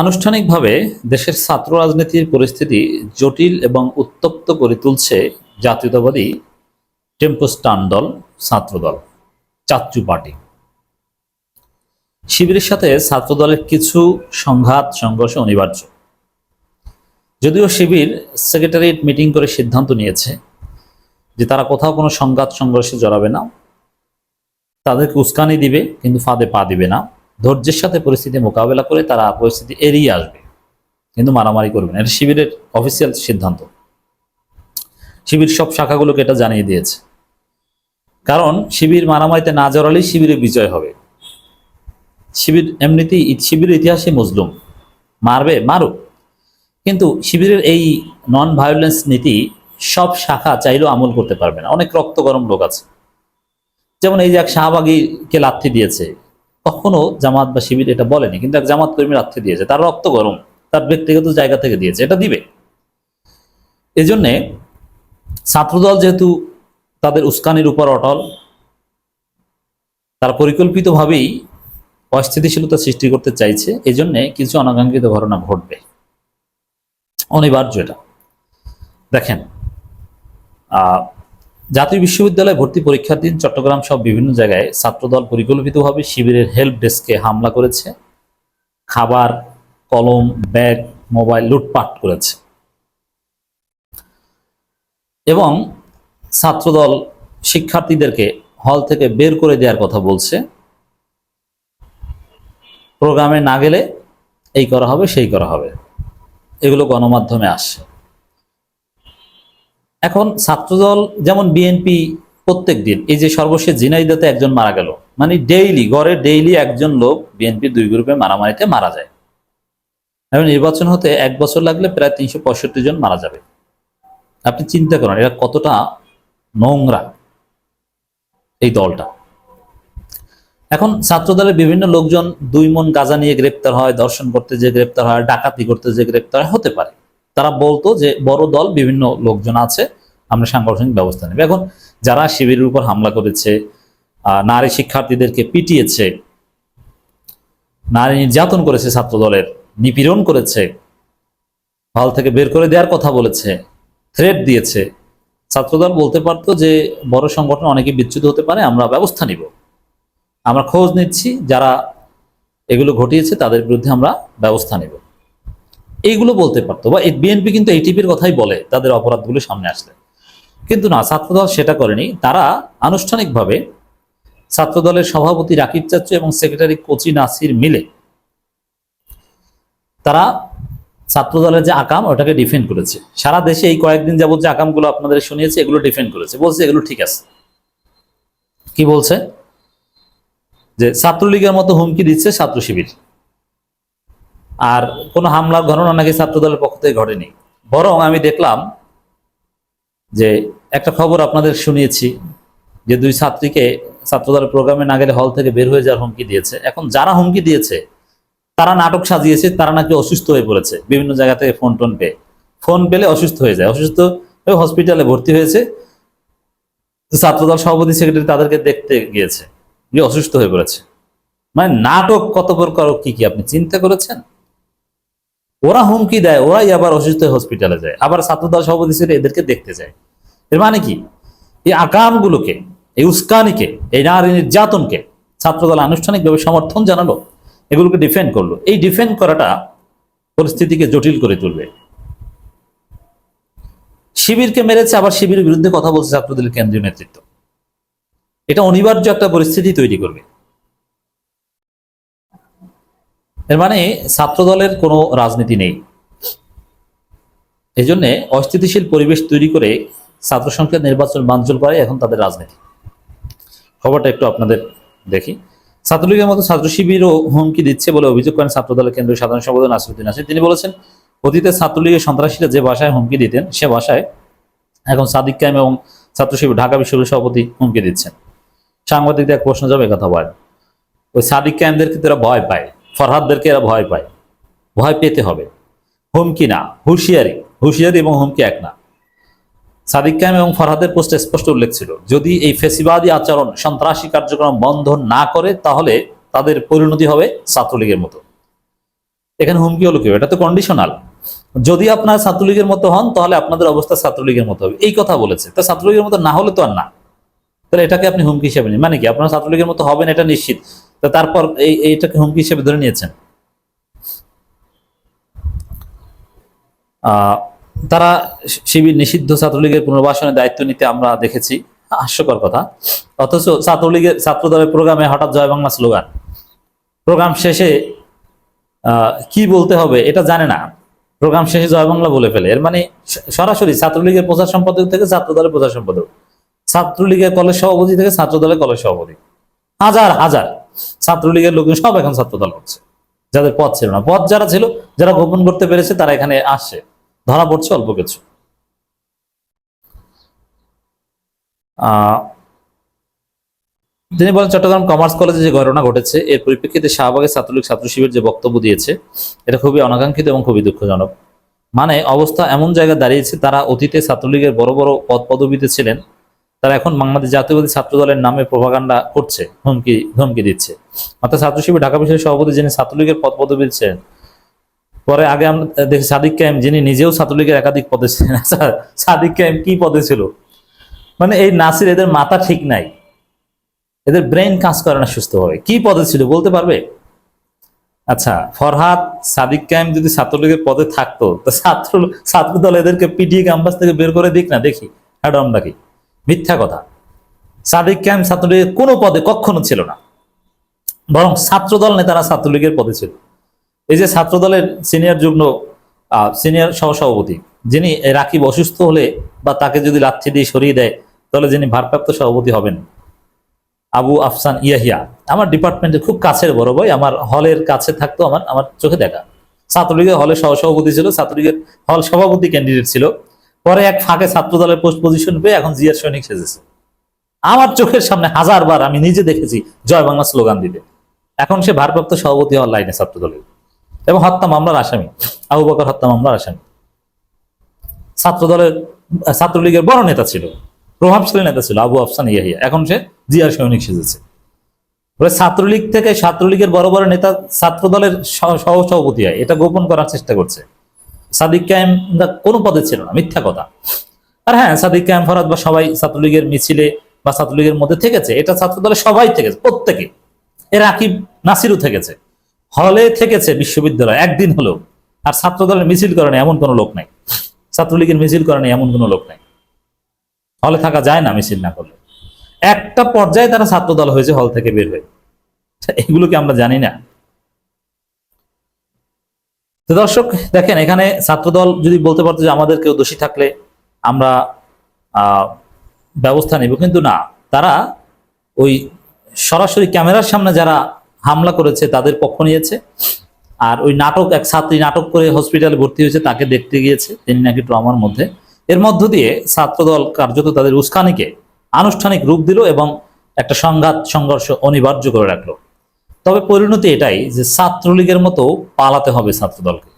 আনুষ্ঠানিকভাবে দেশের ছাত্র রাজনীতির পরিস্থিতি জটিল এবং উত্তপ্ত করে তুলছে জাতীয়তাবাদী টেম্পোস্টান দল, ছাত্রদল, চাচ্চু পার্টি। শিবিরের সাথে ছাত্রদলের কিছু সংঘর্ষ অনিবার্য। যদিও শিবির সেক্রেটারিয়েট মিটিং করে সিদ্ধান্ত নিয়েছে যে তারা কোথাও কোনো সংঘর্ষে জড়াবে না, তাদেরকে উস্কানি দিবে কিন্তু ফাঁদে পা দিবে না, ধৈর্যের সাথে পরিস্থিতি মোকাবেলা করে তারা পরিস্থিতি এড়িয়ে আসবে, কিন্তু মারামারি করবে না। এটা শিবিরের অফিসিয়াল সিদ্ধান্ত। শিবির সব শাখাগুলোকে এটা জানিয়ে দিয়েছে, কারণ শিবির মারামারিতে না জড়ালেই শিবিরের বিজয় হবে। শিবির এমনিতেই শিবিরের ইতিহাসে মজলুম, মারবে মারুক, কিন্তু শিবিরের এই নন ভায়োলেন্স নীতি সব শাখা চাইলেও আমল করতে পারবে না। অনেক রক্ত গরম লোক আছে, যেমন এই যে এক শাহবাগীকে লাথি দিয়েছে, কখনো জামাত বা শিবির এটা বলেনি, কিন্তু এক জামাত কর্মী লাথি দিয়েছে, তার রক্ত গরম, তার ব্যক্তিগত জায়গা থেকে দিয়েছে, এটা দিবে। এজন্যে ছাত্রদল যেহেতু তাদের উস্কানির উপর অটল, তারা পরিকল্পিতভাবেই অস্থিতিশীলতা সৃষ্টি করতে চাইছে, এজন্যে কিছু অনাকাঙ্ক্ষিত ঘটনা ঘটবে, অনিবার্য এটা। দেখেন, জাতীয় বিশ্ববিদ্যালয়ে ভর্তি পরীক্ষার দিন চট্টগ্রাম সহ বিভিন্ন জায়গায় ছাত্রদল পরিকল্পিতভাবে শিবিরের হেল্প ডেস্কে হামলা করেছে, খাবার, কলম, ব্যাগ, মোবাইল লুটপাট করেছে এবং ছাত্রদল শিক্ষার্থীদেরকে হল থেকে বের করে দেওয়ার কথা বলছে। প্রোগ্রামে না গেলে এই করা হবে, সেই করা হবে, এগুলো গণমাধ্যমে আসে। এখন ছাত্রদল যেমন বিএনপি প্রত্যেক দিন, এই যে সর্বশেষ ঝিনাইদহে একজন মারা গেল, মানে ডেইলি গড়ে ডেইলি একজন লোক বিএনপির দুই গ্রুপে মারামারিতে মারা যায়। এবং নির্বাচন হতে 1 বছর লাগলে প্রায় 365 জন মারা যাবে। আপনি চিন্তা করেন এটা কতটা নোংরা এই দলটা। এখন ছাত্রদলের বিভিন্ন লোকজন 2 মণ গাঁজা নিয়ে গ্রেপ্তার হয়, দর্শন করতে যে গ্রেপ্তার হয়, ডাকাতি করতে যে গ্রেপ্তার হতে পারে। তারা বলতো যে বড় দল, বিভিন্ন লোকজন আছে, আমরা সাংগঠনিক ব্যবস্থা নেব। এখন যারা শিবিরের উপর হামলা করেছে, নারী শিক্ষার্থীদেরকে পিটিয়েছে, নারী নির্যাতন করেছে, ছাত্রদলের নিপীড়ন করেছে, হল থেকে বের করে দেওয়ার কথা বলেছে, থ্রেট দিয়েছে, ছাত্রদল বলতে পারতো যে বড় সংগঠন অনেকে বিচ্যুত হতে পারে, আমরা ব্যবস্থা নিব, আমরা খোঁজ নিচ্ছি, যারা এগুলো ঘটিয়েছে তাদের বিরুদ্ধে আমরা ব্যবস্থা নেব, এইগুলো বলতে পারতো। বা বিএনপি কিন্তু এইটিপির কথাই বলে তাদের অপরাধগুলো সামনে আসলে, কিন্তু না, ছাত্রদল সেটা করেনি। তারা আনুষ্ঠানিকভাবে ছাত্রদলের সভাপতি রাকিব চাচ্চু এবং সেক্রেটারি কোচি নাসির মিলে তারা ছাত্রদলের যে আকাম ওটাকে ডিফেন্ড করেছে। সারা দেশে এই কয়েকদিন যাবত যে আকামগুলো আপনাদের শুনিয়েছে, এগুলো ডিফেন্ড করেছে, বলছে এগুলো ঠিক আছে। কি বলছে? যে ছাত্রলীগের মতো হুমকি দিচ্ছে ছাত্র শিবির, আর কোনো হামলার ঘটনা নাকি ছাত্রদলের পক্ষ থেকে ঘটেনি। বরং আমি দেখলাম যে একটা খবর আপনাদের শুনিয়েছি যে 2 ছাত্রীকে ছাত্রদলের প্রোগ্রামে না গেলে হল থেকে বের হয়ে যাওয়ার হুমকি দিয়েছে। এখন যারা হুমকি দিয়েছে তারা নাটক সাজিয়েছে, তারা নাকি অসুস্থ হয়ে পড়েছে, বিভিন্ন জায়গা থেকে ফোন পেলে অসুস্থ হয়ে যায়, অসুস্থ হয়ে হসপিটালে ভর্তি হয়েছে। ছাত্রদল সভাপতি সেক্রেটারি তাদেরকে দেখতে গিয়েছে, যে অসুস্থ হয়ে পড়েছে। মানে নাটক কত প্রকার, কি আপনি চিন্তা করেছেন? ওরা হুমকি দেয়, ওরাই আবার অসুস্থ হয়ে হসপিটালে যায়, আবার ছাত্রদল সভাপতি সেক্রেটারি এদেরকে দেখতে যায়। এর মানে কি? এই আকামগুলোকে, এই উস্কানিকে, এই নারী নির্যাতনকে ছাত্রদল আনুষ্ঠানিকভাবে সমর্থন জানালো, এগুলোকে ডিফেন্ড করলো। এই ডিফেন্ড করাটা পরিস্থিতিকে জটিল করে তুলবে। শিবিরকে মেরেছে, আবার শিবিরের বিরুদ্ধে কথা বলছে ছাত্রদলের কেন্দ্রীয় নেতৃত্ব। এটা অনিবার্য একটা পরিস্থিতি তৈরি করবে। এর মানে ছাত্রদলের কোনো রাজনীতি নেই। এই জন্য অস্থিতিশীল পরিবেশ তৈরি করে ছাত্র সংসদ নির্বাচন বানচাল করে এখন তাদের রাজনীতি। খবরটা একটু আপনাদের দেখি। ছাত্রলীগের মতো ছাত্র শিবিরও হুমকি দিচ্ছে বলে অভিযোগ করেন ছাত্রদলের কেন্দ্রীয় সাধারণ সম্পাদক নাসিরউদ্দিন নাসির। তিনি বলেছেন, অতীতে ছাত্রলীগের সন্ত্রাসীরা যে ভাষায় হুমকি দিতেন, সে ভাষায় এখন সাদিক কায়েম এবং ছাত্র শিবির ঢাকা বিশ্ববিদ্যালয়ের সভাপতি হুমকি দিচ্ছেন। সাংবাদিকদের এক প্রশ্ন যাবে, কথা বলেন, ওই সাদিক কায়েমদেরকে তারা ভয় পায়, ফরহাদদেরকে এরা ভয় পায়, ভয় পেতে হবে, হুমকি না, হুঁশিয়ারি। হুঁশিয়ারি এবং হুমকি এক না। সাদিক কায়েম এবং ফরহাদের পোস্টে স্পষ্ট উল্লেখ ছিল, যদি এই ফেসিবাদী আচরণ, সন্ত্রাসী কার্যক্রম বন্ধ না করে তাহলে তাদের পরিণতি হবে ছাত্রলীগের মতো। এখানে হুমকি হলো কি? এটা তো কন্ডিশনাল। যদি আপনার ছাত্রলীগের মতো হন তাহলে আপনাদের অবস্থা ছাত্রলীগের মতো হবে, এই কথা বলেছে। তো ছাত্রলীগের মতো না হলে তো আর না, তাহলে এটাকে আপনি হুমকি হিসেবে নিন। মানে কি আপনারা ছাত্রলীগের মতো হবেন এটা নিশ্চিত, তো তারপর এইটাকে হুমকি হিসেবে ধরে নিয়েছেন। তারা শিবির নিষিদ্ধ ছাত্রলীগের পুনর্বাসনের দায়িত্ব নিতে আমরা দেখেছি, হাস্যকর কথা। অথচ ছাত্রদলের প্রোগ্রামে হঠাৎ জয় বাংলা স্লোগান, প্রোগ্রাম শেষে কি বলতে হবে এটা জানে না, প্রোগ্রাম শেষে জয় বাংলা বলে ফেলে। এর মানে সরাসরি ছাত্রলীগের প্রচার সম্পাদক থেকে ছাত্রদলের প্রচার সম্পাদক, ছাত্রলীগের কলেজ সভাপতি থেকে ছাত্রদলের কলেজ সভাপতি, হাজার হাজার ছাত্রলীগের লোকজন সব এখন ছাত্রদল হচ্ছে, যাদের পদ ছিল না। পদ যারা ছিল, যারা গোপন করতে পেরেছে, তারা এখানে আসছে, ধরা পড়ছে অল্প কিছু। তিনি বলেন, চট্টগ্রাম কমার্স কলেজে যে ঘটনা ঘটেছে এর পরিপ্রেক্ষিতে শাহবাগের ছাত্রলীগ ছাত্র শিবির যে বক্তব্য দিয়েছে এটা খুবই অনাকাঙ্ক্ষিত এবং খুবই দুঃখজনক। মানে অবস্থা এমন জায়গায় দাঁড়িয়েছে, তারা অতীতে ছাত্রলীগের বড় বড় পদ পদবিতে ছিলেন, তারা এখন বাংলাদেশ জাতীয়বাদী ছাত্র দলের নামে প্রোপাগান্ডা করছে, হুমকি দিচ্ছে। অর্থাৎ ছাত্র শিবির ঢাকা বিশ্ববিদ্যালয়ের সভাপতি যিনি ছাত্রলীগের পদ পদবিতে ছিলেন, পরে আগে আমরা দেখি সাদিক কায়েম যিনি নিজেও ছাত্রলীগের একাধিক পদে ছিলেন। সাদিক কায়েম কি পদে ছিল? মানে এই নাসির, এদের মাথা ঠিক নাই, এদের ব্রেন কাজ করে না সুস্থভাবে। কি পদে ছিল বলতে পারবে? আচ্ছা, ফরহাদ সাদিক কায়েম যদি ছাত্রলীগের পদে থাকতো, তো ছাত্র দল এদেরকে পিটিয়ে ক্যাম্পাস থেকে বের করে দিক না, দেখি হ্যাডম ডাকি। মিথ্যা কথা। সাদিক কায়েম ছাত্রলীগের কোনো পদে কখনো ছিল না, বরং ছাত্রদল নেতারা ছাত্রলীগের পদে ছিল। এই যে ছাত্রদলের সিনিয়র সহসভাপতি, যিনি রাকিব অসুস্থ হলে বা তাকে যদি লাথি দিয়ে সরিয়ে দেয়, তাহলে যিনি ভারপ্রাপ্ত সভাপতি হবেন, আবু আফসান ইয়াহিয়া, আমার ডিপার্টমেন্টের খুব কাছের বড় ভাই, আমার হলের কাছে থাকতো, আমার চোখে দেখা। ছাত্রলীগের হলে সহসভাপতি ছিল, ছাত্রলীগের হল সভাপতি ক্যান্ডিডেট ছিল, পরে এক ফাঁকে ছাত্র দলের পোস্ট পজিশন পেয়ে এখন জিয়ার সৈনিক সেজেছে। আমার চোখের সামনে হাজারবার আমি নিজে দেখেছি জয় বাংলা স্লোগান দিতে। এখন সে ভারপ্রাপ্ত সভাপতি হওয়ার লাইনে ছাত্র দলের, এবং হত্যা মামলার আসামি, আবু বকর হত্যা মামলার আসামি। ছাত্রলীগের বড় নেতা ছিল, প্রভাবশালী নেতা ছিল আবু আফসান ইয়াহিয়া, এখন সে জিয়ার সৈনিক সেজেছে। ছাত্রলীগ থেকে ছাত্রলীগের বড় বড় নেতা ছাত্র দলের সহসভাপতি হয়, এটা গোপন করার চেষ্টা করছে। সাদিক কায়েম কোনো পদে ছিল না, মিথ্যা কথা। আর হ্যাঁ, সাদিক কায়েম, ফরহাদ বা সবাই ছাত্রলীগের মিছিলে বা ছাত্রলীগের মধ্যে থেকেছে, এটা ছাত্র দলের সবাই থেকেছে, প্রত্যেকে। এর আকিব নাসিরও থেকেছে, হলে থেকেছে বিশ্ববিদ্যালয় একদিন হলেও। আর ছাত্র দলের মিছিল করে না এমন কোনো লোক নাই, ছাত্রলীগের মিছিল করে না এমন কোনো লোক নাই। হলে থাকা যায় না মিছিল না করলে। একটা পর্যায়ে তারা ছাত্র দল হয়েছে হল থেকে বের হয়ে, এগুলো কি আমরা জানি না? তো দর্শক দেখেন, এখানে ছাত্রদল যদি বলতে পারতো যে আমাদের কেউ দোষী থাকলে আমরা ব্যবস্থা নেব, কিন্তু না, তারা ওই সরাসরি ক্যামেরার সামনে যারা হামলা করেছে তাদের পক্ষ নিয়েছে। আর ওই নাটক, এক ছাত্রী নাটক করে হসপিটালে ভর্তি হয়েছে, তাকে দেখতে গিয়েছে, তিনি নাকি ট্রমার মধ্যে। এর মধ্য দিয়ে ছাত্রদল কার্যত তাদের উস্কানিকে আনুষ্ঠানিক রূপ দিল এবং একটা সংঘর্ষ অনিবার্য করে রাখলো। তবে পরিণতি এটাই যে ছাত্রলীগের মতো পালাতে হবে ছাত্রদলকে।